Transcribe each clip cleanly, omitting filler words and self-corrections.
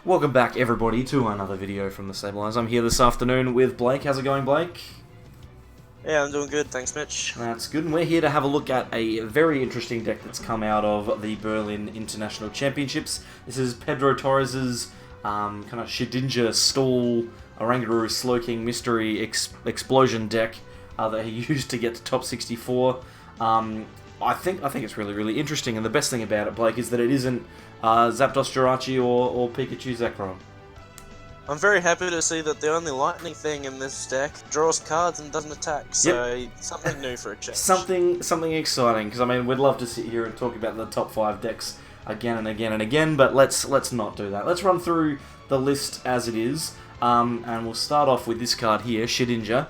Welcome back, everybody, to another video from the Stabilize. I'm here this afternoon with Blake. How's it going, Blake? Yeah, I'm doing good, thanks Mitch. That's good, and we're here to have a look at a very interesting deck that's come out of the Berlin International Championships. This is Pedro Torres's kind of Shedinja stall Oranguru Slowking Mystery Explosion deck that he used to get to top 64. I think it's really interesting, and the best thing about it, Blake, is that it isn't Zapdos Jirachi or Pikachu Zekrom. I'm very happy to see that the only lightning thing in this deck draws cards and doesn't attack, so something new for a change. Something exciting, because I mean, we'd love to sit here and talk about the top 5 decks again and again and again, but let's not do that. Let's run through the list as it is, and we'll start off with this card here, Shedinja.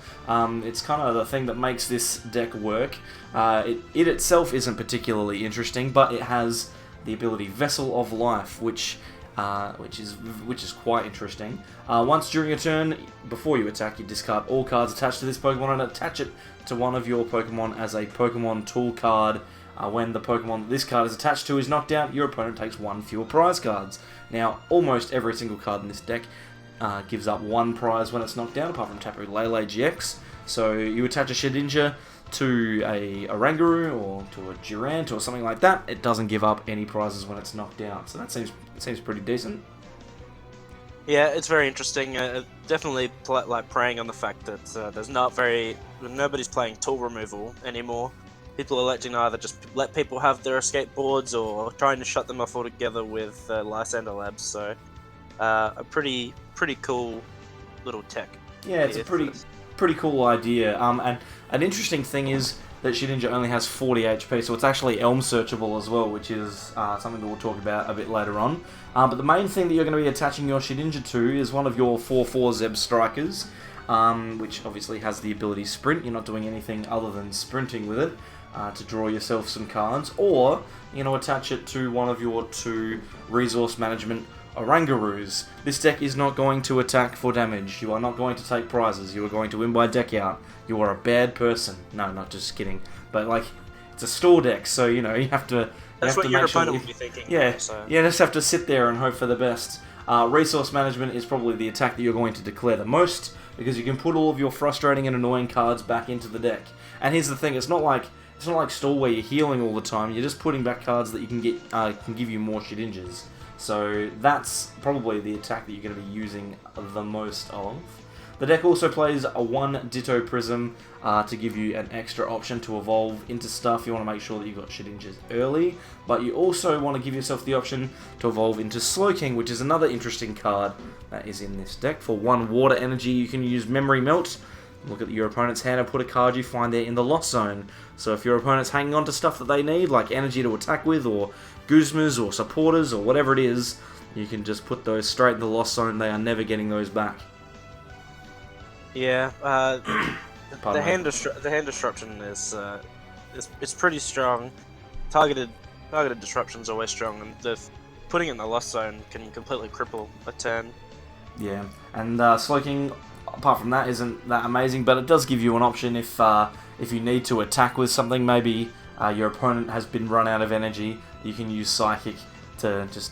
It's kind of the thing that makes this deck work. It itself isn't particularly interesting, but it has the ability Vessel of Life, which is quite interesting. Once during a turn, before you attack, you discard all cards attached to this Pokemon and attach it to one of your Pokemon as a Pokemon Tool card. When the Pokemon that this card is attached to is knocked out, your opponent takes 1 fewer prize cards. Now, almost every single card in this deck gives up 1 prize when it's knocked down, apart from Tapu Lele GX. So you attach a Shedinja to a Oranguru or to a Durant or something like that, it doesn't give up any prizes when it's knocked out. So that seems pretty decent. Yeah, it's very interesting. Definitely preying on the fact that nobody's playing tool removal anymore. People are electing to either just let people have their escape boards or trying to shut them off altogether with Lysander Labs. So a pretty cool little tech. Yeah, it's a pretty cool idea. And an interesting thing is that Shedinja only has 40 HP, so it's actually Elm searchable as well, which is something that we'll talk about a bit later on. But the main thing that you're going to be attaching your Shedinja to is one of your 4/4 Zeb Strikers, which obviously has the ability Sprint. You're not doing anything other than sprinting with it to draw yourself some cards, or attach it to one of your 2 Resource Management Orangurus. This deck is not going to attack for damage. You are not going to take prizes. You are going to win by deck out. You are a bad person. No, not just kidding. But it's a store deck, so you have to. That's what your opponent will be thinking. Yeah, you just have to sit there and hope for the best. Resource Management is probably the attack that you're going to declare the most, because you can put all of your frustrating and annoying cards back into the deck. And here's the thing: it's not like Stall where you're healing all the time. You're just putting back cards that you can get can give you more Shedinjas. So that's probably the attack that you're going to be using the most of. The deck also plays a 1 Ditto Prism to give you an extra option to evolve into stuff. You want to make sure that you've got Shedinjas early, but you also want to give yourself the option to evolve into Slowking, which is another interesting card that is in this deck. For 1 Water Energy, you can use Memory Melt. Look at your opponent's hand and put a card you find there in the Lost Zone. So if your opponent's hanging on to stuff that they need, like energy to attack with, or Guzmas, or supporters, or whatever it is, you can just put those straight in the Lost Zone. They are never getting those back. Yeah, the hand disruption is pretty strong. Targeted disruption is always strong, and putting it in the Lost Zone can completely cripple a turn. Yeah, and Slowking, apart from that, isn't that amazing, but it does give you an option if you need to attack with something. Maybe your opponent has been run out of energy. You can use Psychic to just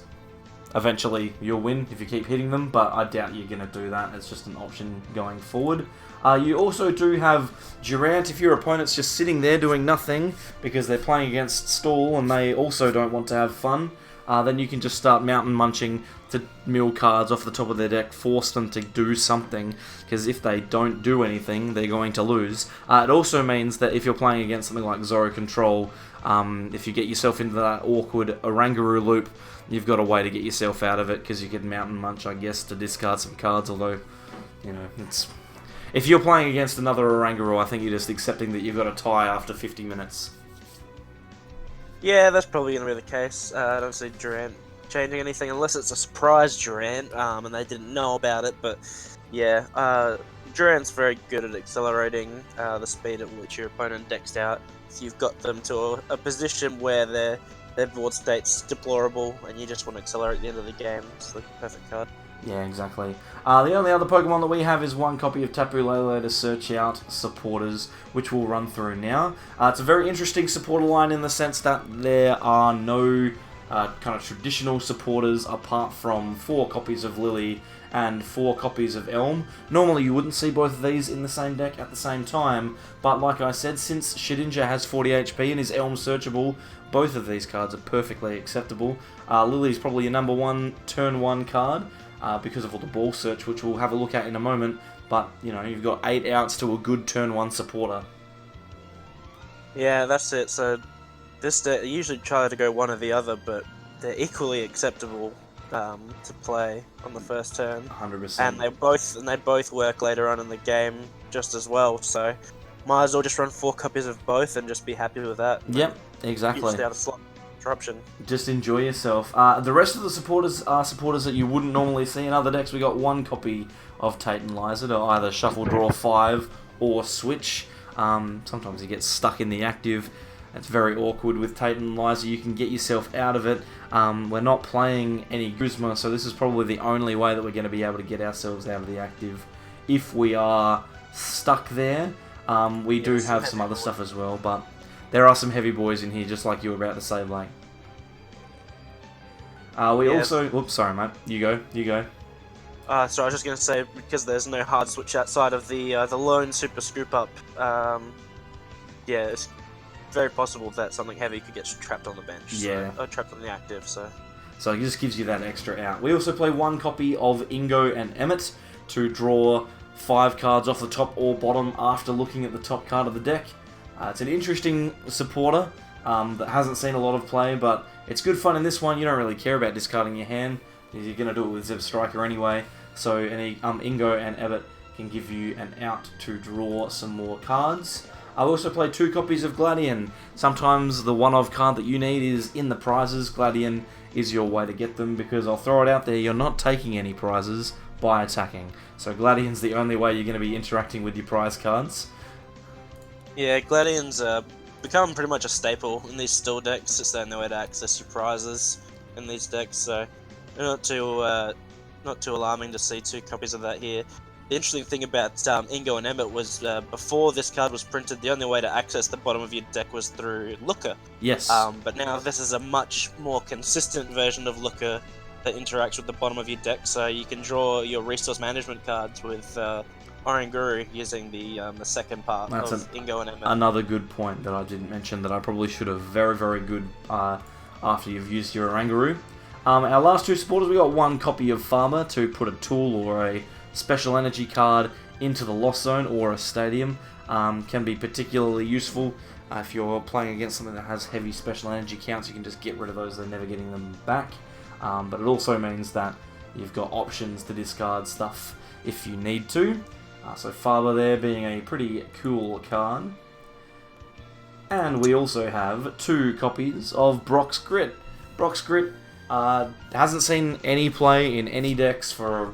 eventually you'll win if you keep hitting them, but I doubt you're going to do that. It's just an option going forward. You also do have Durant. If your opponent's just sitting there doing nothing because they're playing against Stall and they also don't want to have fun, then you can just start mountain munching to mill cards off the top of their deck, force them to do something, because if they don't do anything, they're going to lose. It also means that if you're playing against something like Zoro Control, if you get yourself into that awkward Oranguru loop, you've got a way to get yourself out of it, because you can mountain munch, I guess, to discard some cards, although, it's... If you're playing against another Oranguru, I think you're just accepting that you've got a tie after 50 minutes. Yeah, that's probably going to be the case. I don't see Durant changing anything unless it's a surprise Durant, and they didn't know about it. But yeah, Durant's very good at accelerating the speed at which your opponent decks out. If you've got them to a position where their board state's deplorable and you just want to accelerate the end of the game, it's the perfect card. Yeah, exactly. The only other Pokemon that we have is 1 copy of Tapu Lele to search out supporters, which we'll run through now. It's a very interesting supporter line in the sense that there are no kind of traditional supporters, apart from 4 copies of Lily and 4 copies of Elm. Normally you wouldn't see both of these in the same deck at the same time, but like I said, since Shedinja has 40 HP and is Elm searchable, both of these cards are perfectly acceptable. Lily's probably your number 1 turn 1 card, because of all the ball search, which we'll have a look at in a moment, but you know, you've got 8 outs to a good turn 1 supporter. Yeah, that's it. So this deck, I usually try to go one or the other, but they're equally acceptable to play on the first turn. 100%. And they both work later on in the game just as well. So might as well just run 4 copies of both and just be happy with that. Yep, exactly. Stay out of slot disruption. Just enjoy yourself. The rest of the supporters are supporters that you wouldn't normally see in other decks. We got 1 copy of Tate and Liza to either shuffle, draw 5, or switch. Sometimes he gets stuck in the active. It's very awkward with Tate and Liza. You can get yourself out of it. We're not playing any Guzma, so this is probably the only way that we're going to be able to get ourselves out of the active. If we are stuck there, we do have some other stuff as well, but there are some heavy boys in here, just like you were about to say, Blake. Also... Oops, sorry, mate. You go. So I was just going to say, because there's no hard switch outside of the lone super scoop up, yeah, it's very possible that something heavy could get trapped on the bench. Yeah. So, or trapped on the active, so... So it just gives you that extra out. We also play 1 copy of Ingo and Emmett to draw 5 cards off the top or bottom after looking at the top card of the deck. It's an interesting supporter that hasn't seen a lot of play, but it's good fun in this one. You don't really care about discarding your hand. You're going to do it with Zeb Striker anyway. So any Ingo and Emmett can give you an out to draw some more cards. I also play 2 copies of Gladian. Sometimes the one-of card that you need is in the prizes. Gladian is your way to get them, because I'll throw it out there, you're not taking any prizes by attacking. So Gladian's the only way you're going to be interacting with your prize cards. Yeah, Gladian's become pretty much a staple in these still decks. It's the only way to access your prizes in these decks, so not too alarming to see 2 copies of that here. The interesting thing about Ingo and Emmett was before this card was printed, the only way to access the bottom of your deck was through Looker. Yes. But now this is a much more consistent version of Looker that interacts with the bottom of your deck, so you can draw your resource management cards with Oranguru using the second part of Ingo and Emmett. Another good point that I didn't mention that I probably should have. Very, very good after you've used your Oranguru. Our last 2 supporters, we got 1 copy of Farmer to put a tool or a special energy card into the Lost Zone or a Stadium. Can be particularly useful if you're playing against something that has heavy special energy counts. You can just get rid of those, they're never getting them back. But it also means that you've got options to discard stuff if you need to. So Faber there being a pretty cool card. And we also have 2 copies of Brock's Grit. Brock's Grit hasn't seen any play in any decks for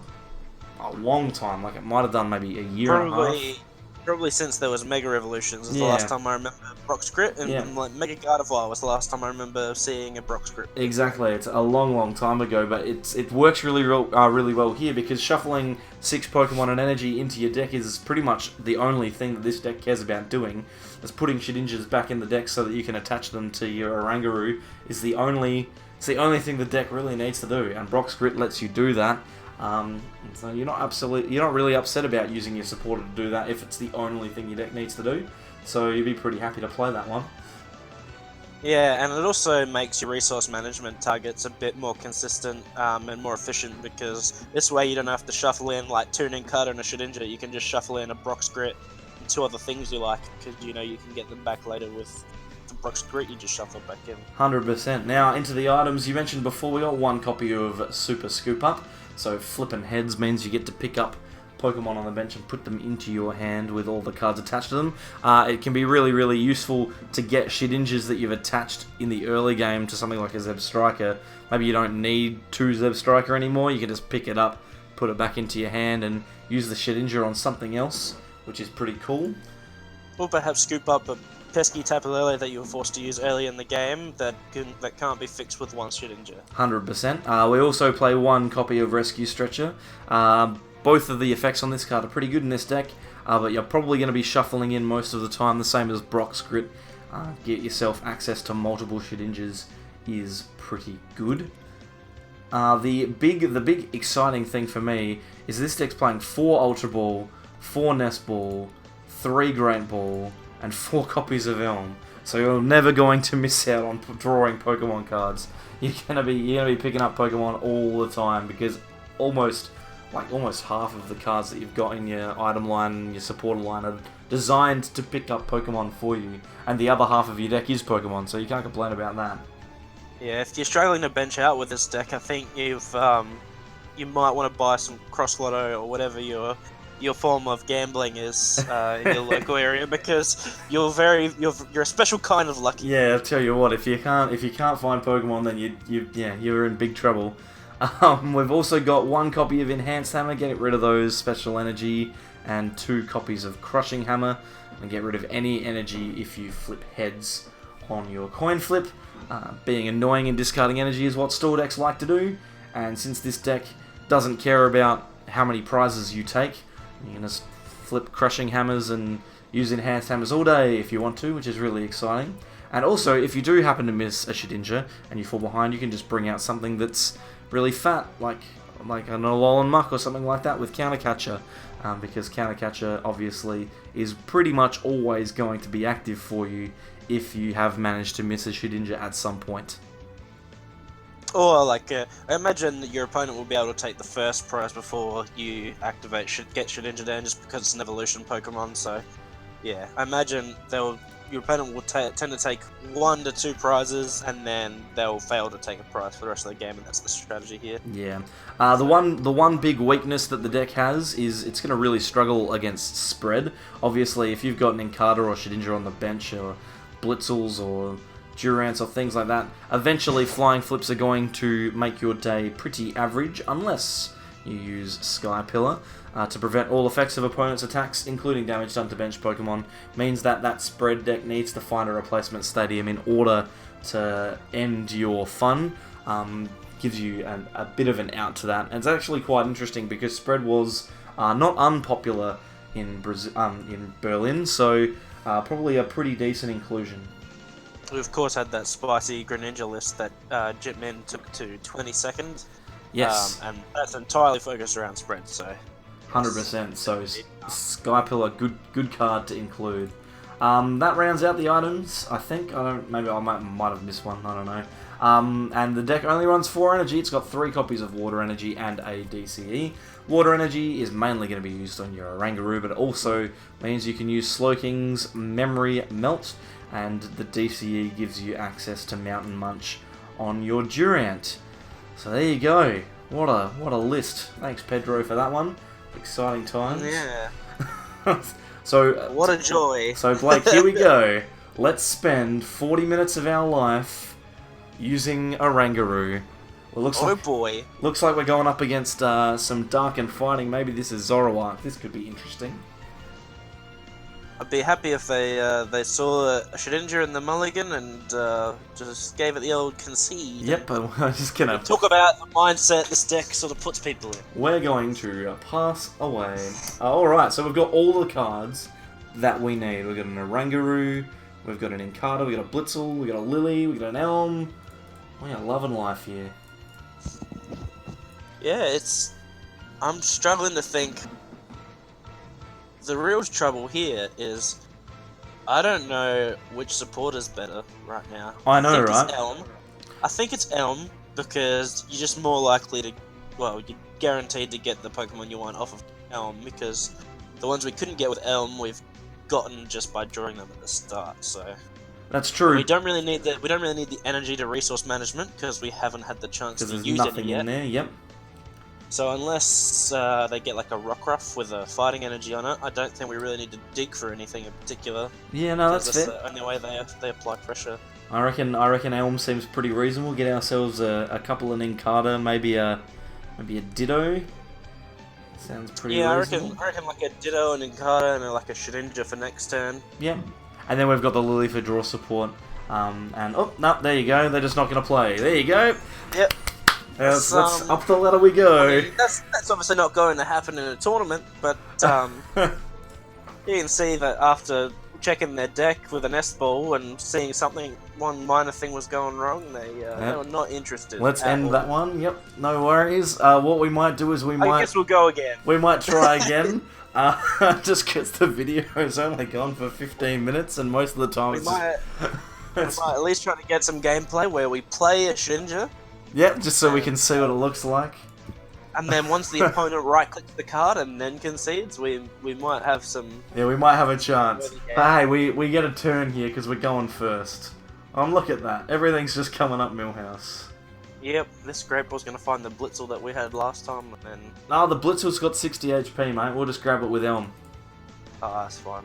a long time. Like, it might have done maybe a year and a half. Probably since there was Mega Revolutions was the last time I remember Brock's Grit, and like Mega Gardevoir was the last time I remember seeing a Brock's Grit. Exactly, it's a long, long time ago, but it works really well here, because shuffling 6 Pokemon and energy into your deck is pretty much the only thing that this deck cares about doing. It's putting Shedinjas back in the deck so that you can attach them to your Oranguru is the only thing the deck really needs to do, and Brock's Grit lets you do that. So you're not really upset about using your supporter to do that if it's the only thing your deck needs to do. So you'd be pretty happy to play that one. Yeah, and it also makes your resource management targets a bit more consistent and more efficient, because this way you don't have to shuffle in like Tuning Cut and a Shedinja. You can just shuffle in a Brock's Grit and 2 other things you like, because you know you can get them back later with the Brock's Grit. You just shuffle back in. 100%. Now into the items you mentioned before. We got 1 copy of Super Scoop Up. So flipping heads means you get to pick up Pokemon on the bench and put them into your hand with all the cards attached to them. It can be really, really useful to get Shedinjas that you've attached in the early game to something like a Zeb Striker. Maybe you don't need 2 Zeb Striker anymore. You can just pick it up, put it back into your hand, and use the Shedinja on something else, which is pretty cool. Or perhaps scoop up a pesky Tapu Lele that you were forced to use early in the game that can't be fixed with 1 Shedinja. 100%. We also play 1 copy of Rescue Stretcher. Both of the effects on this card are pretty good in this deck, but you're probably going to be shuffling in most of the time, the same as Brock's Grit. Get yourself access to multiple Shedinjas is pretty good. The big exciting thing for me is this deck's playing 4 Ultra Ball, 4 Nest Ball, 3 Great Ball, and 4 copies of Elm. So you're never going to miss out on drawing Pokemon cards. You're gonna be picking up Pokemon all the time, because almost half of the cards that you've got in your item line, your supporter line, are designed to pick up Pokemon for you, and the other half of your deck is Pokemon, so you can't complain about that. Yeah, if you're struggling to bench out with this deck, I think you might want to buy some Cross Lotto or whatever your form of gambling is in your local area, because you're a special kind of lucky. Yeah, I'll tell you what, if you can't find Pokemon, then you're in big trouble. We've also got 1 copy of Enhanced Hammer, get rid of those special energy, and 2 copies of Crushing Hammer, and get rid of any energy if you flip heads on your coin flip. Being annoying and discarding energy is what store decks like to do, and since this deck doesn't care about how many prizes you take, you can just flip Crushing Hammers and use Enhanced Hammers all day if you want to, which is really exciting. And also, if you do happen to miss a Shedinja and you fall behind, you can just bring out something that's really fat, like an Alolan Muck or something like that with Counter Catcher, because Counter Catcher obviously is pretty much always going to be active for you if you have managed to miss a Shedinja at some point. Or I imagine that your opponent will be able to take the first prize before you activate get Shedinja down, just because it's an evolution Pokemon. So yeah, I imagine your opponent will tend to take 1 to 2 prizes, and then they'll fail to take a prize for the rest of the game, and that's the strategy here. Yeah. The one big weakness that the deck has is it's going to really struggle against spread. Obviously, if you've got an Inkata or Shedinja on the bench, or Blitzels or Durants or things like that, eventually Flying Flips are going to make your day pretty average, unless you use Sky Pillar. To prevent all effects of opponents' attacks, including damage done to bench Pokemon, means that spread deck needs to find a replacement stadium in order to end your fun. Gives you a bit of an out to that, and it's actually quite interesting because spread was not unpopular in Berlin, so probably a pretty decent inclusion. We of course had that spicy Greninja list that Jitmin took to 22nd. Yes. And that's entirely focused around spread, so 100%. So Sky Pillar, good card to include. That rounds out the items, I think. Maybe I might have missed one. I don't know. And the deck only runs 4 energy. It's got 3 copies of Water Energy and a DCE. Water Energy is mainly going to be used on your Oranguru, but it also means you can use Slowking's Memory Melt, and the DCE gives you access to Mountain Munch on your Durant. So there you go. What a list. Thanks, Pedro, for that one. Exciting times. Yeah. So what a joy. So Blake, here we go. Let's spend 40 minutes of our life using Oranguru. Well, boy. Looks like we're going up against some Dark and Fighting. Maybe this is Zoroark. This could be interesting. I'd be happy if they saw a Shedinja in the mulligan and just gave it the old concede. Yep, but we're just gonna talk about the mindset this deck sort of puts people in. We're going to pass away. Alright, so we've got all the cards that we need. We've got an Oranguru, we've got an Inkata, we've got a Blitzel, we've got a Lily, we've got an Elm. We are loving life here. Yeah, I'm struggling to think. The real trouble here is I don't know which support is better right now. I know, right? It's Elm. I think it's Elm because you're just more likely to, you're guaranteed to get the Pokemon you want off of Elm, because the ones we couldn't get with Elm we've gotten just by drawing them at the start. So that's true. We don't really need the energy to resource management because we haven't had the chance to use it yet. In there. Yep. So unless they get like a Rockruff with a fighting energy on it, I don't think we really need to dig for anything in particular. Yeah, no, that's fair. The only way they apply pressure. I reckon Elm seems pretty reasonable. Get ourselves a couple of Inkata, maybe a Ditto. Sounds pretty reasonable. Yeah, I reckon like a Ditto and Inkata and like a Shedinja for next turn. Yeah, and then we've got the Lily for draw support. And oh no, there you go. They're just not going to play. There you go. Yep. Let's up the ladder we go. I mean, that's obviously not going to happen in a tournament, but you can see that after checking their deck with a nest ball and seeing one minor thing was going wrong. They were not interested. Let's end that one. Yep, no worries. What we might do is I guess we'll go again. We might try again. Just because the video is only gone for 15 minutes, and most of the time we might at least try to get some gameplay where we play a Shedinja. Yep, just so we can see what it looks like. And then once the opponent right-clicks the card and then concedes, we might have some... Yeah, we might have a chance. But hey, we get a turn here because we're going first. Look at that. Everything's just coming up Millhouse. Yep, this Great Ball's going to find the Blitzel that we had last time, and then... No, the Blitzel's got 60 HP, mate. We'll just grab it with Elm. Oh, that's fine.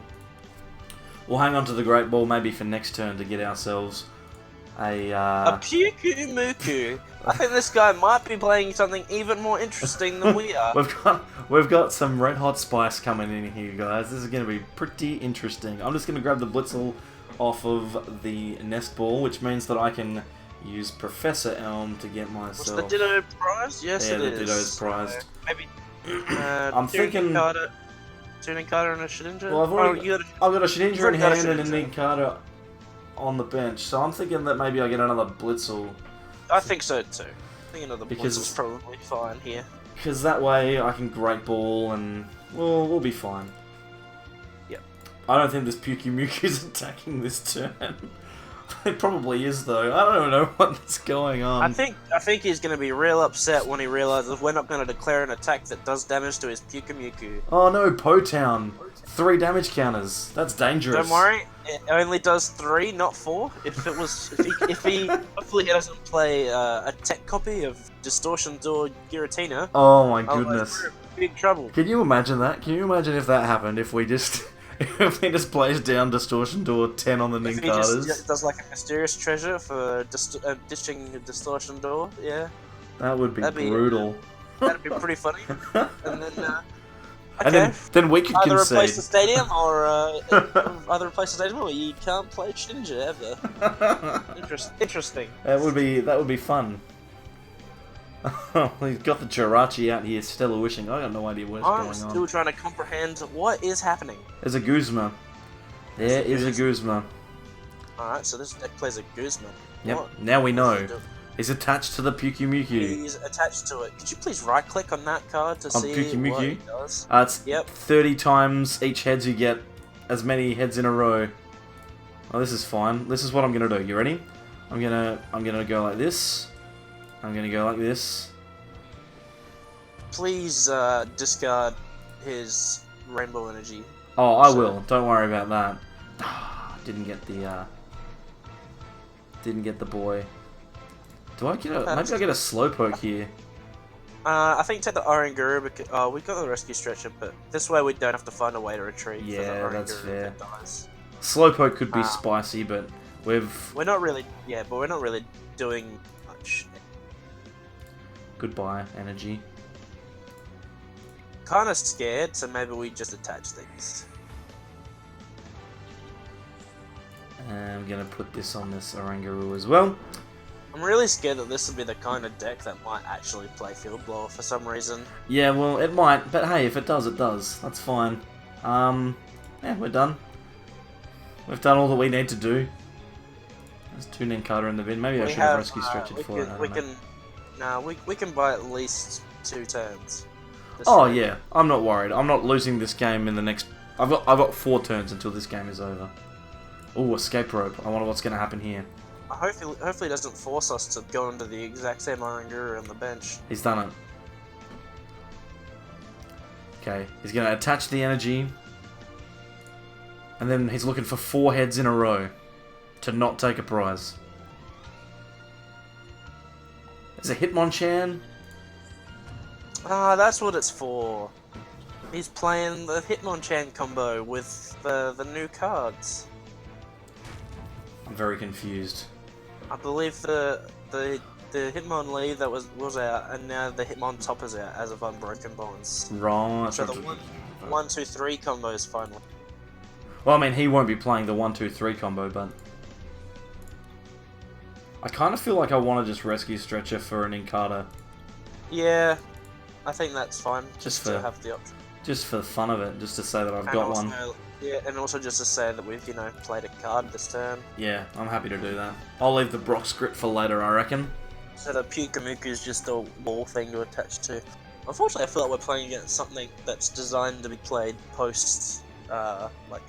We'll hang on to the Great Ball maybe for next turn to get ourselves a Puku Muku. I think this guy might be playing something even more interesting than we are. We've got some red hot spice coming in here, guys. This is going to be pretty interesting. I'm just going to grab the Blitzel off of the nest ball, which means that I can use Professor Elm to get myself... What's the Ditto prize? Yes, yeah, it the is. Ditto's prized. Maybe... I'm thinking... Tuning Carter and a Shedinja? Well, I've got a Shedinja in hand and a Ninkata on the bench, so I'm thinking that maybe I get another Blitzel. I think so too. I think another Blitzel's probably fine here. Because that way I can Great Ball and we'll be fine. Yep. I don't think this Pukyumuku's attacking this turn. It probably is though. I don't even know what's going on. I think he's going to be real upset when he realizes we're not going to declare an attack that does damage to his Pukyumuku. Oh no, Po-Town. 3 damage counters. That's dangerous. Don't worry, it only does 3, not 4. If he hopefully he doesn't play a tech copy of Distortion Door Giratina. Oh my goodness. We're in big trouble. Can you imagine that? Can you imagine if that happened? If we just plays down Distortion Door 10 on the Ninkatas? If he just does like a mysterious treasure for ditching Distortion Door, yeah. That would be brutal. That'd be pretty funny. And then, okay. And then we could either concede. replace the stadium or you can't play Shedinja ever. Interesting. That would be fun. He's got the Jirachi out here, Stellar Wishing. I got no idea what's going on. I'm still trying to comprehend what is happening. There's a Guzma. There is a Guzma. Alright, so this deck plays a Guzma. Yep, now we know. He's attached to the Pukyumuku. He's attached to it. Could you please right-click on that card to see what it does? It's 30 times each heads you get, as many heads in a row. Oh, this is fine. This is what I'm gonna do. You ready? I'm gonna go like this. I'm gonna go like this. Please discard his Rainbow Energy. Oh, I will. Don't worry about that. Didn't get the boy. Do I get a... Maybe I get a Slowpoke here. I think take the Oranguru because we got the Rescue Stretcher, but this way we don't have to find a way to retreat. Yeah, for the that's fair. that dies. Slowpoke could be spicy, but we're not really doing much. Goodbye, energy. Kind of scared, so maybe we just attach things. I'm gonna put this on this Oranguru as well. I'm really scared that this will be the kind of deck that might actually play Field Blower for some reason. Yeah, well, it might, but hey, if it does, it does. That's fine. Yeah, we're done. We've done all that we need to do. There's 2 Ninkata in the bin. Maybe I should have Rescue Stretched for it. We can buy at least 2 turns. Oh yeah, I'm not worried. I'm not losing this game in the next... I've got 4 turns until this game is over. Oh, escape rope. I wonder what's going to happen here. Hopefully it doesn't force us to go into the exact same Oranguru on the bench. He's done it. Okay, he's going to attach the energy. And then he's looking for 4 heads in a row to not take a prize. There's a Hitmonchan. That's what it's for. He's playing the Hitmonchan combo with the new cards. I'm very confused. I believe the Hitmon Lee that was out, and now the Hitmon Top is out as of Unbroken Bonds. Right. So the 1, 2, 3 combo is finally. Well, I mean, he won't be playing the 1, 2, 3 combo, but I kind of feel like I want to just Rescue Stretcher for an Ninkata. Yeah, I think that's fine. Just to have the option. Just for the fun of it, just to say that I've And got also, one. Yeah, and also just to say that we've, played a card this turn. Yeah, I'm happy to do that. I'll leave the Brock script for later, I reckon. So the Pukamuku is just a wall thing to attach to. Unfortunately, I feel like we're playing against something that's designed to be played post, like,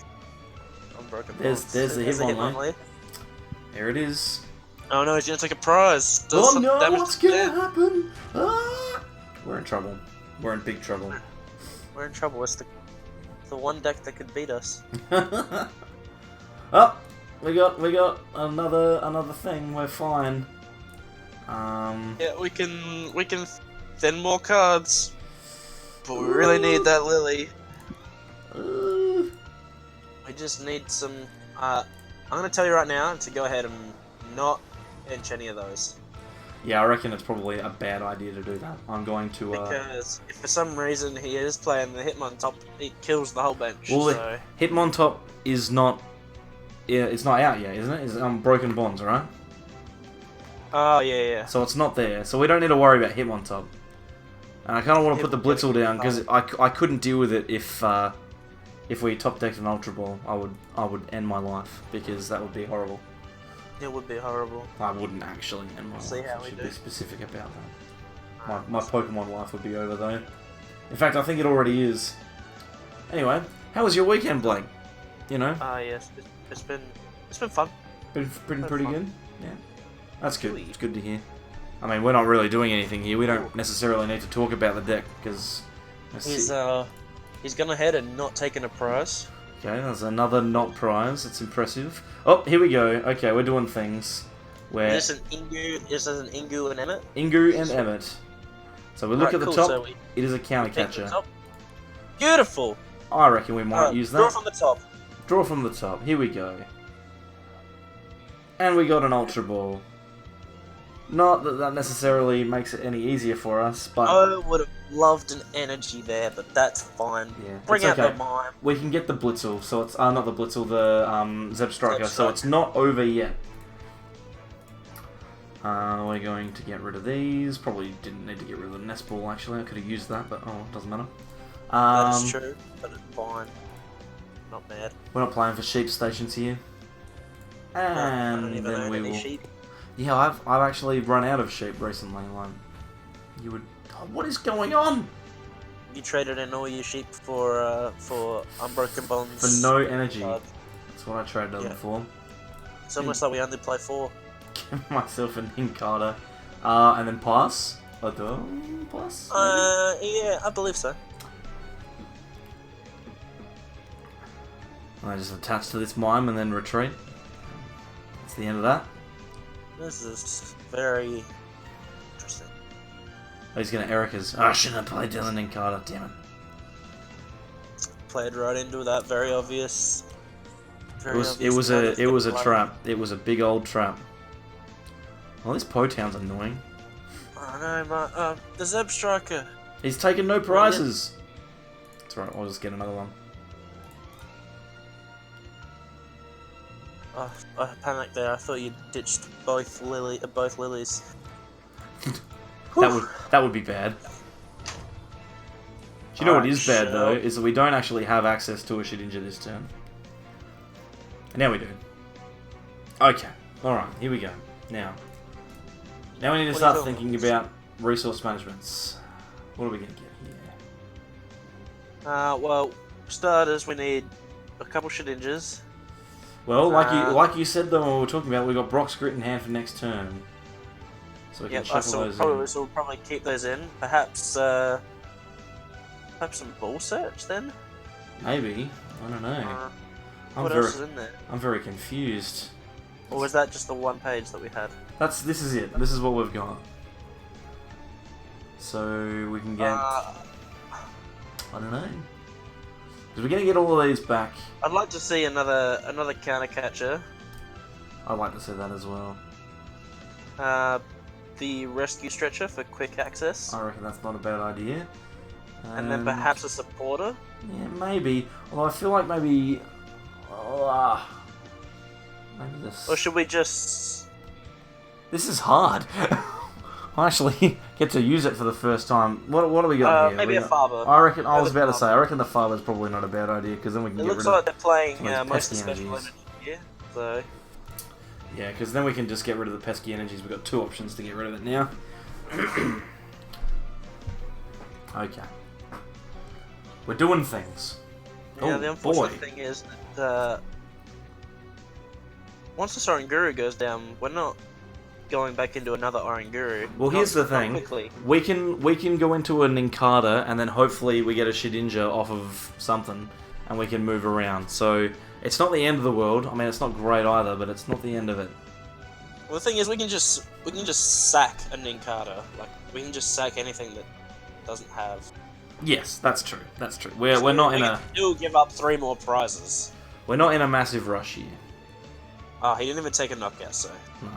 Unbroken There's Bonds. the There's a Hitmonlee. There it is. Oh no, he's gonna take a prize. Does Oh some no, damage what's to gonna the happen? Ah! We're in trouble. We're in big trouble. We're in trouble. It's the one deck that could beat us. Oh, we got another thing. We're fine. Yeah, we can thin more cards, but we really need that Lily. We just need some. I'm gonna tell you right now to go ahead and not pinch any of those. Yeah, I reckon it's probably a bad idea to do that. I'm going to. Because if for some reason he is playing the Hitmontop, it kills the whole bench. Well, so. Hitmontop is not. Yeah, it's not out yet, isn't it? It's Broken Bonds, right? Oh yeah. So it's not there. So we don't need to worry about Hitmontop. And I kind of want to put the Blitzel down because I couldn't deal with it if we top decked an Ultra Ball. I would end my life because that would be horrible. It would be horrible. I wouldn't actually end my life. I should be specific about that. My Pokemon life would be over though. In fact, I think it already is. Anyway, how was your weekend, Blake? Yes, it's been fun. Been pretty fun. good. Yeah, that's good. It's good to hear. I mean, we're not really doing anything here. We don't necessarily need to talk about the deck because He's gone ahead and not taken a prize. Okay, there's another not prize. It's impressive. Oh, here we go. Okay, we're doing things. Where Is this an Ingu and Emmett? Ingu and Emmett. So we look at the cool, top. so It is a counter pick the catcher. top. Beautiful. I reckon we might use that. Draw from the top. Draw from the top. Here we go. And we got an Ultra Ball. Not that that necessarily makes it any easier for us, but I would have loved an energy there, but that's fine. yeah, Bring it's out okay. the mime. We can get the Blitzel, so it's not the Blitzel, the Zeb Striker, so Striker. it's not over yet. We're going to get rid of these. Probably didn't need to get rid of the Nest Ball, actually. I could have used that, but oh, it doesn't matter. That's true, but it's fine. Not bad. We're not playing for sheep stations here. I And don't even then own we any will. sheep. Yeah, I've actually run out of sheep recently. Like, you would. Oh, what is going on? You traded in all your sheep for Unbroken Bonds. For no energy. card. That's what I traded them for. It's almost like we only play 4. Give myself an Inkata. And then pass. Pass? Yeah, I believe so. I just attach to this mime and then retreat. That's the end of that. This is very interesting. Oh, he's gonna Erica's. Oh, I shouldn't have played Dylan Inkata, damn it. Played right into that, very obvious. It was a trap. It was a big old trap. Well, this Potown's annoying. I know, but the Zeb Striker. He's taken no prizes. That's right. I'll just get another one. Oh, I panicked there. I thought you ditched both lilies. That would be bad. Do you know what is bad though? Is that we don't actually have access to a Shedinja this turn. And now we do. Okay. Alright, here we go. Now we need to start thinking about resource managements. What are we going to get here? Well, starters, we need a couple Shedinjas. Well, like you said though when we were talking about it, we got Brock's Grit in hand for next turn. So we can shuffle those in. So we'll probably keep those in. Perhaps some ball search then? Maybe. I don't know. What else is in there? I'm very confused. Or was that just the one page that we had? This is it. This is what we've got. So we can get I don't know. Because we're gonna get all of these back. I'd like to see another counter catcher. I'd like to see that as well. The rescue stretcher for quick access. I reckon that's not a bad idea. And then perhaps a supporter. Yeah, maybe. Although I feel like maybe maybe this. Or should we just? This is hard. I actually get to use it for the first time. What do we got here? Maybe a Faber. I reckon. I was about to say. I reckon the Faber's probably not a bad idea because then we can It get looks rid like of. they're playing some of those most of the pesky special energies. energy here, so... Yeah, because then we can just get rid of the pesky energies. We've got 2 options to get rid of it now. Okay. We're doing things. Yeah, Oh, the unfortunate boy. thing is that once the Oranguru goes down, we're not going back into another Oranguru. Well, here's the thing. Quickly. We can go into a Ninkata and then hopefully we get a Shedinja off of something and we can move around. So it's not the end of the world. I mean, it's not great either, but it's not the end of it. Well, the thing is, we can just sack a Ninkata. Like, we can just sack anything that doesn't have. Yes, that's true. That's true. We're not in a Still give up 3 more prizes. we're not in a massive rush here. Oh, he didn't even take a knockout, so. No.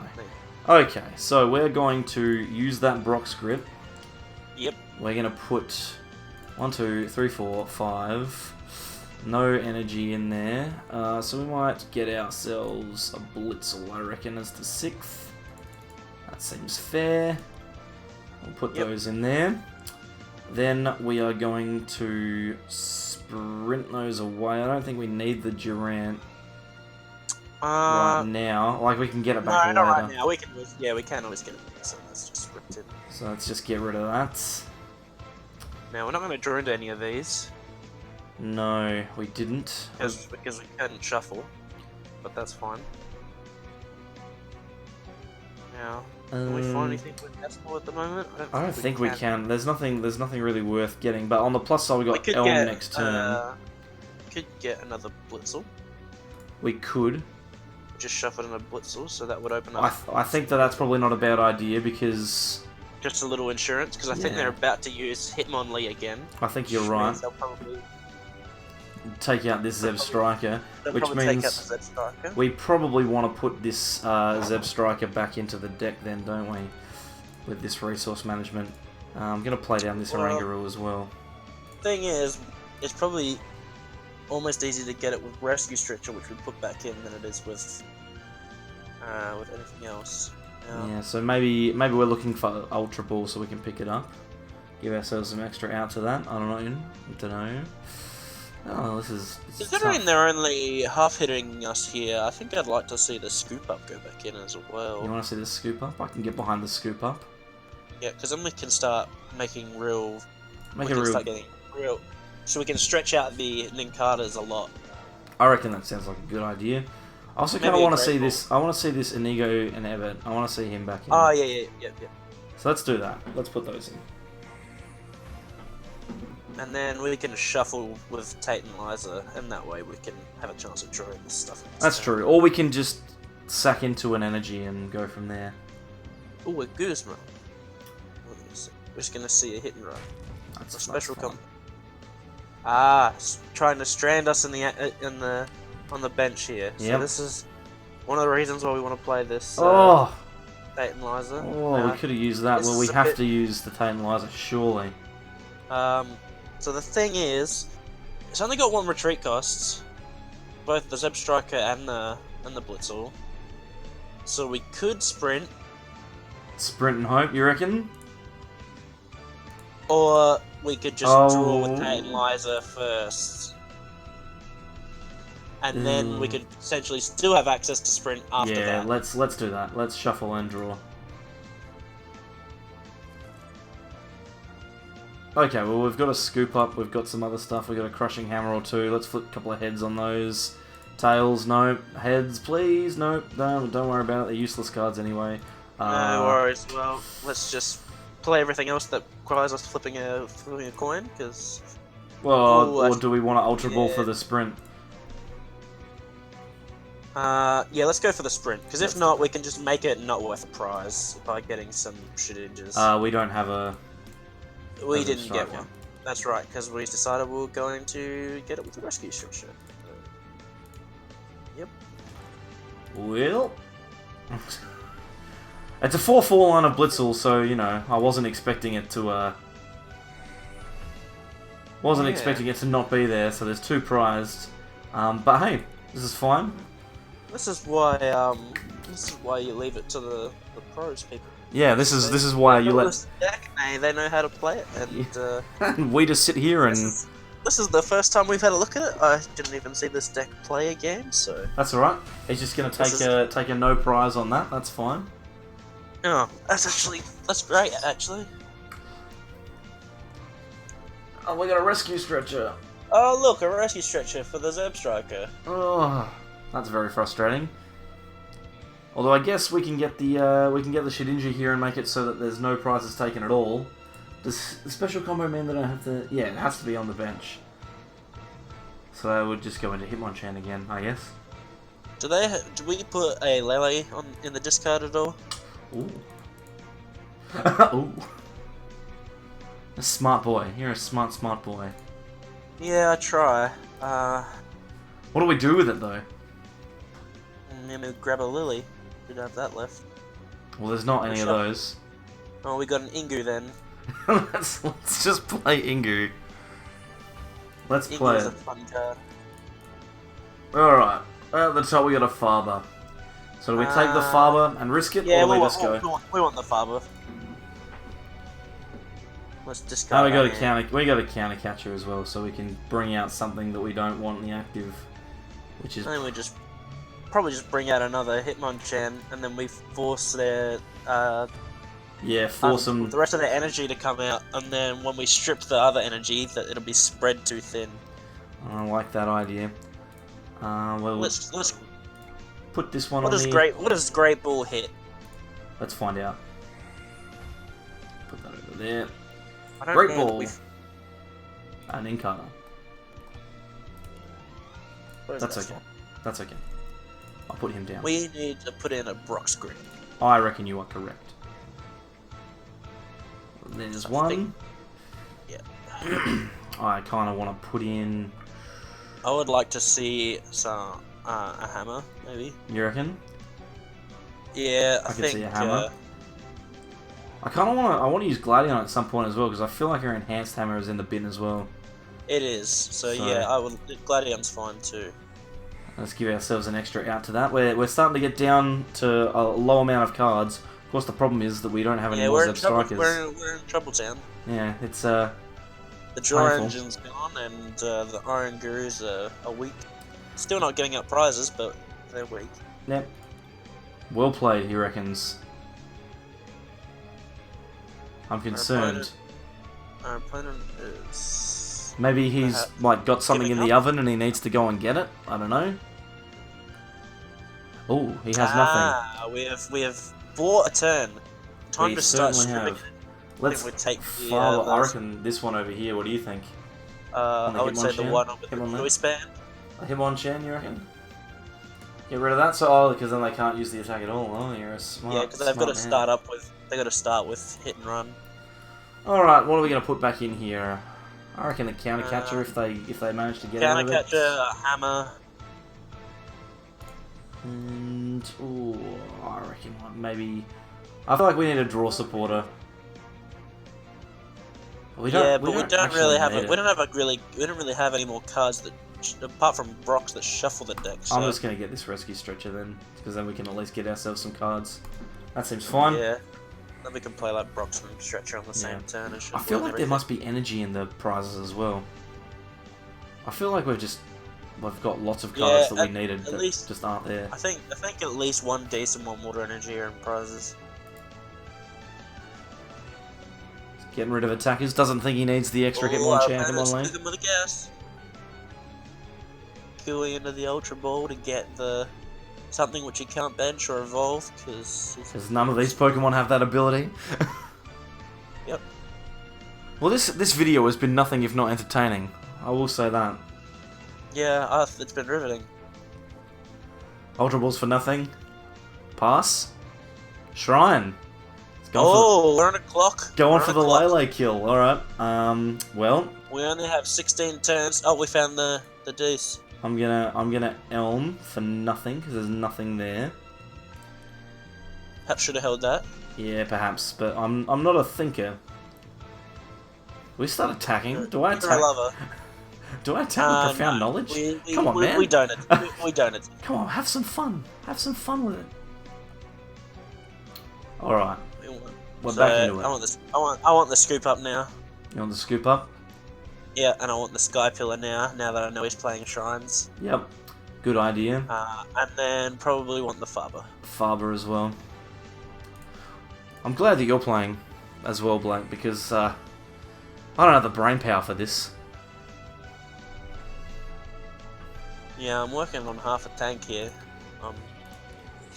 Okay, so we're going to use that Brock's grip. Yep. We're gonna put 1, 2, 3, 4, 5. No energy in there. So we might get ourselves a Blitzel, I reckon, as the 6th. That seems fair. We'll put those in there. Then we are going to sprint those away. I don't think we need the Durant right now. Like, we can get it back later. No, not right now. We can always get it. So let's just sprint it. So let's just get rid of that. Now, we're not going to draw into any of these. No, we didn't. Because we couldn't shuffle. But that's fine. Now, can we find anything with Decimal at the moment? I don't think we can. There's nothing really worth getting. But on the plus side, we got Elm next turn. Could get another Blitzel. We could. Just shuffle in a Blitzel, so that would open up. I think that's probably not a bad idea because just a little insurance, because I think they're about to use Hitmonlee again. I think you're right. They'll probably take out this Zeb Striker, which take out means the Zeb Striker. we probably want to put this Zeb Striker back into the deck then, don't we? With this resource management. I'm going to play down this Oranguru as well. Thing is, it's probably almost easier to get it with Rescue Stretcher, which we put back in, than it is with anything else. Yeah, so maybe we're looking for Ultra Ball so we can pick it up. Give ourselves some extra out to that. I don't know. Oh, this is considering they're only half hitting us here, I think I'd like to see the Scoop Up go back in as well. You want to see the Scoop Up? I can get behind the Scoop Up. Yeah, because then we can start making real. Start getting real. So we can stretch out the Ninkatas a lot. I reckon that sounds like a good idea. I also kind of want to see this. I want to see this Inigo and Evet. I want to see him back in. Oh yeah. So let's do that. Let's put those in. And then we can shuffle with Tate and Liza, and that way we can have a chance of drawing this stuff. That's true. Or we can just sack into an energy and go from there. Oh, a Guzman. We're just gonna see a hit and run. That's a special fun. come. Trying to strand us on the bench here. So this is one of the reasons why we want to play this. Tate and Liza. Oh, we could have used that. Well, we have to use the Tate and Liza, surely. So the thing is, it's only got 1 retreat cost, both the Zeb Striker and the Blitzel. So we could sprint. Sprint and hope, you reckon? Or we could just draw with Tate and Liza first. And then we could essentially still have access to sprint after that. Yeah, let's do that. Let's shuffle and draw. Okay, well we've got a Scoop Up, we've got some other stuff, we've got a Crushing Hammer or 2, let's flip a couple of heads on those. Tails, nope. Heads, please, nope. Don't worry about it, they're useless cards anyway. No worries, well, let's just play everything else that requires us flipping a coin, because... Well, or do we want to Ultra Ball for the sprint? Yeah, let's go for the sprint, because if not, we can just make it not worth a prize by getting some Shedinjas. We don't have a... We didn't get one. That's right, because we decided we were going to get it with the rescue structure. Yep. Well... It's a 4/4 line of Blitzel, so, you know, I wasn't expecting it to, expecting it to not be there, so there's 2 prized. But hey, this is fine. This is why you leave it to the pros, people. Yeah, this is why you let. This deck, they know how to play it, and We just sit here and. this is the first time we've had a look at it. I didn't even see this deck play a game, so. That's alright. He's just gonna take a no prize on that. That's fine. Oh, that's great actually. Oh, we got a rescue stretcher. Oh look, a rescue stretcher for the Zerb Striker. Oh, that's very frustrating. Although I guess we can get the Shedinja here and make it so that there's no prizes taken at all. Does the special combo mean that I have to? Yeah, it has to be on the bench. So I would just go into Hitmonchan again, I guess. Do we put a Lele in the discard at all? Ooh. Ooh. A smart boy. You're a smart boy. Yeah, I try. What do we do with it though? Maybe grab a Lily. We don't have that left. Well, there's not any of those. Oh, we got an Ingu then. let's just play Ingu. Let's play Ingu's it. a fun card. Alright. At the top we got a Faber. So do we take the Faber and risk it, Yeah, or do we just go? we want the Faber. Let's discard. Oh, we got a counter catcher as well, so we can bring out something that we don't want in the active, which is. I think we probably just bring out another Hitmonchan, and then we force their force them. the rest of their energy to come out, and then when we strip the other energy, that it'll be spread too thin. I like that idea. Well, Let's put this one what on does the... What does Great Ball hit? Let's find out. Put that over there. I don't Great know Ball. An Incarna. That's okay. That's okay. I'll put him down. We need to put in a Brock screen. I reckon you are correct. There's one. Yeah. I kind of want to put in... I would like to see some a hammer, maybe. You reckon? Yeah, I can think. see a hammer. I kind of want to use Gladion at some point as well, because I feel like her enhanced hammer is in the bin as well. It is. So yeah, I would. Gladion's fine too. Let's give ourselves an extra out to that. We're starting to get down to a low amount of cards. Of course, the problem is that we don't have any more Zeb Strikers. We're in trouble town. Yeah, it's the draw painful. engine's gone, and the Iron Gurus are weak. Still not getting up prizes, but they're weak. Yep. Well played, he reckons. I'm concerned. Our opponent is... Maybe he's like got something in the oven and he needs to go and get it. I don't know. Oh, he has nothing. We have bought a turn. Time We to start certainly stripping have. it. Let's we take I reckon this one over here. What do you think? I would say the one with the voice band. A Hitmonchan, you reckon? Get rid of that, so because then they can't use the attack at all. Oh, you're a smart. Yeah, because they've got to start up with. They got to start with hit and run. All right, what are we gonna put back in here? I reckon a counter catcher if they manage to get out of it. Counter catcher, a hammer. And I reckon maybe. I feel like we need a draw supporter. We don't really have any more cards that, apart from Brock's, that shuffle the deck. So. I'm just gonna get this rescue stretcher then, because then we can at least get ourselves some cards. That seems fine. Yeah. Then we can play like Brock's and Stretcher on the same turn. And I feel like there must be energy in the prizes as well. I feel like we've got lots of cards that we needed that just aren't there. I think at least one decent one water energy are in prizes. Getting rid of attackers. Doesn't think he needs the extra Hitmonchan. Come on, lane. With a gas. Queuing into the Ultra Ball to get the something which he can't bench or evolve because none of these Pokemon have that ability. Yep. Well, this video has been nothing if not entertaining. I will say that. Yeah, it's been riveting. Ultra Balls for nothing. Pass. Shrine. We're on a clock. Going for the Lele kill. All right. Well. We only have 16 turns. Oh, we found the deuce. I'm gonna Elm for nothing because there's nothing there. Perhaps should have held that. Yeah, perhaps, but I'm not a thinker. We start attacking. Do I attack? Do I attack with profound knowledge? Come on, man. We don't. We don't. Come on, have some fun. Have some fun with it. All right. We're So back into it. I want this. I want the scoop up now. You want the scoop up? Yeah, and I want the sky pillar now. Now that I know he's playing shrines. Yep. Good idea. And then probably want the Faber. Faber as well. I'm glad that you're playing as well, Black, because I don't have the brain power for this. Yeah, I'm working on half a tank here.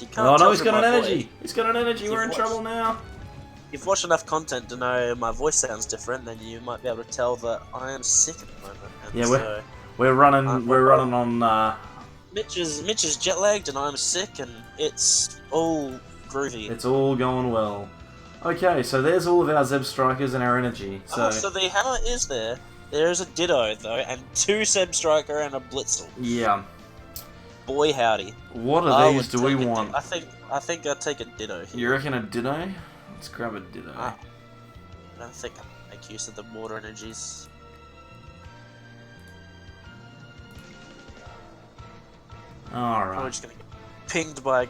You can't Oh no, tell he's from got an my energy! voice. He's got an energy, we're in trouble now! You've watched enough content to know my voice sounds different, then you might be able to tell that I am sick at the moment. And Yeah, so, we're running on Mitch is jet lagged and I'm sick and it's all groovy. it's all going well. Okay, so there's all of our Zeb Strikers and our energy. So, So the hammer is there. There is a Ditto though, and 2 Zeb Striker and a Blitzel. yeah. Boy howdy. What of I these would do we take a want? I think I'd take a Ditto here. You reckon a Ditto? Let's grab a Ditto. I don't think I'll make use of the water energies. We're Alright. just gonna get pinged by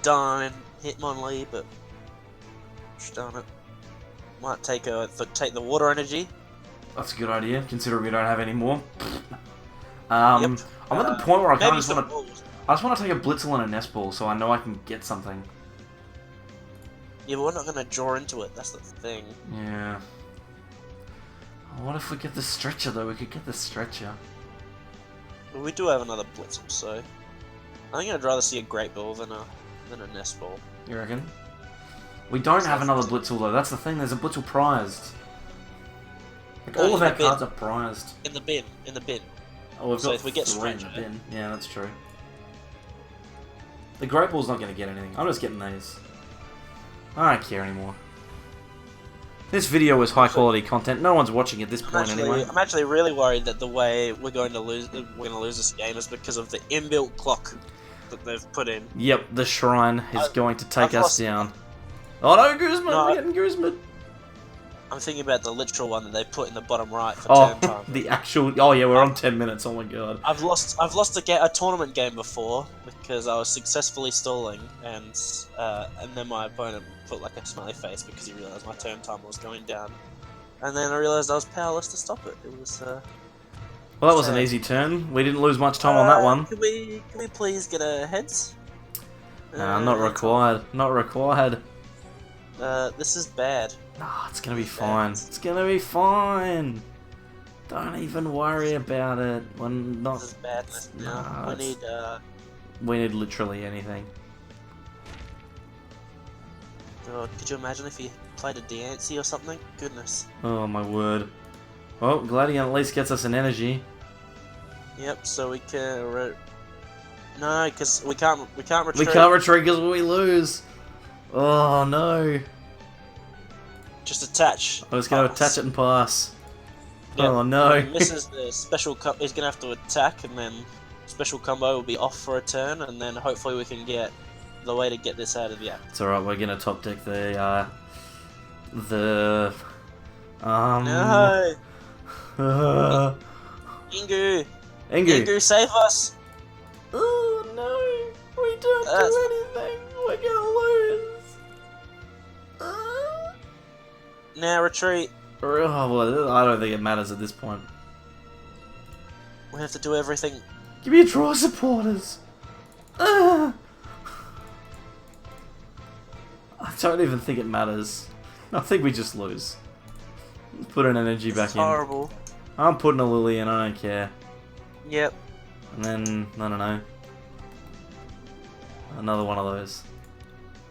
Darn Hitmonlee, but darn it. Might take the water energy. That's a good idea, considering we don't have any more. Yep. I'm at the point where I kind Maybe of just want to... balls. I just want to take a Blitzel and a Nest Ball, so I know I can get something. Yeah, but we're not gonna draw into it. That's the thing. Yeah. What if we get the Stretcher, though? We could get the Stretcher. But we do have another Blitzel, so I think I'd rather see a Great Ball than a Nest Ball. You reckon? We don't have another Blitzel, though. That's the thing. There's a Blitzel prized. Like, No, all of in our the bin. cards are prized. In the bin. Oh, we've So got if we get 3 in the Stranger- bin. Yeah, that's true. The Great Ball's not going to get anything. I'm just getting these. I don't care anymore. This video is high quality content. No one's watching at this point anyway. I'm actually really worried that the way we're going to lose this game is because of the inbuilt clock that they've put in. Yep, the shrine is going to take I've us lost- down. Oh no, Guzman! No, We're getting Guzman! I'm thinking about the literal one that they put in the bottom right for Oh, turn time. the actual... Oh yeah, we're on 10 minutes, oh my god. I've lost a tournament game before because I was successfully stalling and then my opponent put like a smiley face because he realised my turn time was going down, and then I realised I was powerless to stop it. It was Well, that was an sad. easy turn. We didn't lose much time on that one. Can we please get a heads? Not required. Not required. This is bad. Nah, it's gonna be fine. It's gonna be fine. Don't even worry about it. We're not... This is badness. Nah, we it's- need We need literally anything. God, could you imagine if he played a Diancie or something? Goodness. Oh my word. Well, Gladion at least gets us an energy. Yep. So we can. No, because we can't retreat. We can't retreat because we lose. Oh no. Just attach. I was going to attach it and pass. Yep. Oh no. He misses the special. He's gonna have to attack, and then special combo will be off for a turn, and then hopefully we can get the way to get this out of the act. It's alright, we're gonna top deck the No, Ingu, Ingu. save us! Oh no, we don't do anything. We're gonna lose. Now retreat. Oh, well, I don't think it matters at this point. We have to do everything. Give me a draw, supporters. I don't even think it matters. I think we just lose. Put an energy back It's in. horrible. I'm putting a Lily in, I don't care. Yep. And then, I don't know. Another one of those.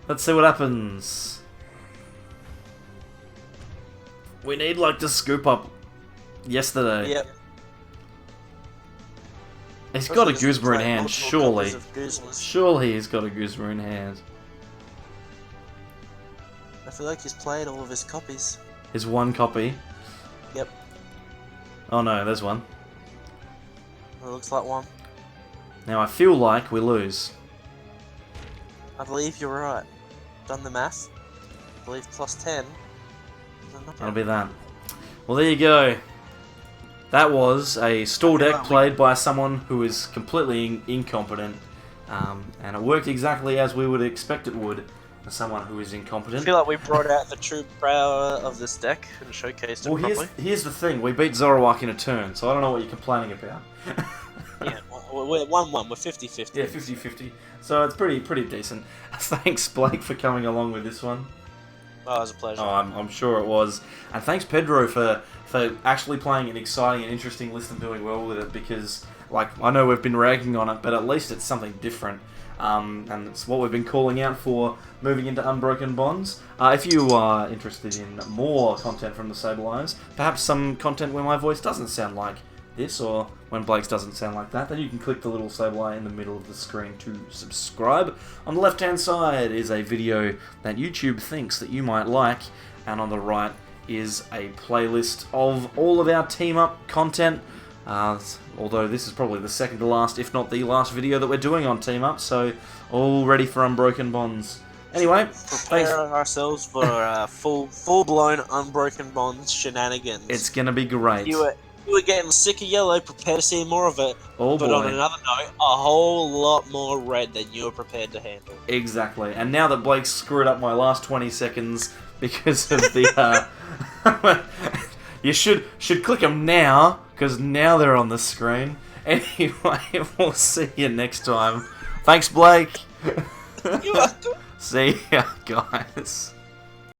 Let's see what happens. We need, like, to scoop up yesterday. Yep. He's got a Especially Guzma in playing hand, multiple surely. copies of Guzmas. Surely he's got a Guzma in hand. I feel like he's played all of his copies. His one copy. Yep. Oh no, there's one. It looks like one. Now I feel like we lose. I believe you're right. Done the math. I believe plus 10. That'll be that. Well, there you go. That was a stall deck played by someone who is completely incompetent, and it worked exactly as we would expect it would. as someone who is I incompetent. feel like we brought out the true power of this deck and showcased it Well, properly. here's the thing. We beat Zoroark in a turn, so I don't know what you're complaining about. Yeah, we're 1-1. We're 50-50. Yeah, 50-50. So it's pretty decent. Thanks, Blake, for coming along with this one. Oh, it was a pleasure. Oh, I'm sure it was. And thanks, Pedro, for actually playing an exciting and interesting list and doing well with it, because, like, I know we've been ragging on it, but at least it's something different. And it's what we've been calling out for moving into Unbroken Bonds. If you are interested in more content from the Sableyes, perhaps some content where my voice doesn't sound like this, or when Blake's doesn't sound like that, then you can click the little Sableye in the middle of the screen to subscribe. On the left-hand side is a video that YouTube thinks that you might like, and on the right is a playlist of all of our team-up content. Although this is probably the second to last, if not the last video that we're doing on Team Up, so all ready for Unbroken Bonds. Anyway, Prepare ourselves for full-blown Unbroken Bonds shenanigans. It's gonna be great. You were getting sick of yellow, prepare to see more of it. Oh boy. But on another note, a whole lot more red than you were prepared to handle. Exactly. And now that Blake screwed up my last 20 seconds because of the... you should click them now, because now they're on the screen. Anyway, we'll see you next time. Thanks, Blake. You're welcome. See ya, guys.